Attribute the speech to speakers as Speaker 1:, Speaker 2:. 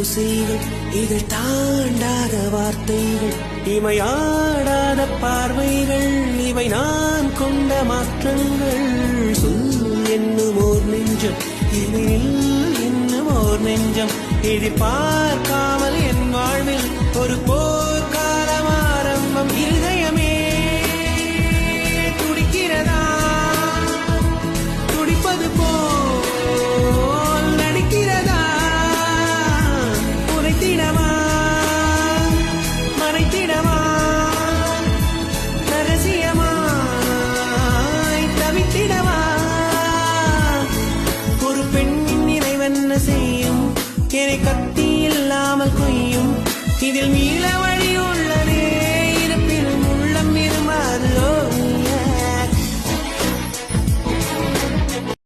Speaker 1: ஓசைகள், இதை தாண்டாத வார்த்தைகள், இமையாடாத பார்வைகள், இவை நான் கொண்ட மாற்றங்கள். சொல் என்னும் ஓர் நெஞ்சம், இதில் இன்னும் ஓர் நெஞ்சம், எதிர்பார்க்காமல் என் வாழ்வில் ஒரு போர்க்காலம் ஆரம்பம். இருதயமே துடிக்கிறதா, துடிப்பது போல் நடிக்கிறதா, உரைத்திடவா மறைத்திடவா, ரகசியமாய் தவித்திடவா. ஒரு பெண்ணின் நினைவென்ன செய்யும், என்னை கத்தி இல்லாமல் கொய்யும், இதில் மீளவ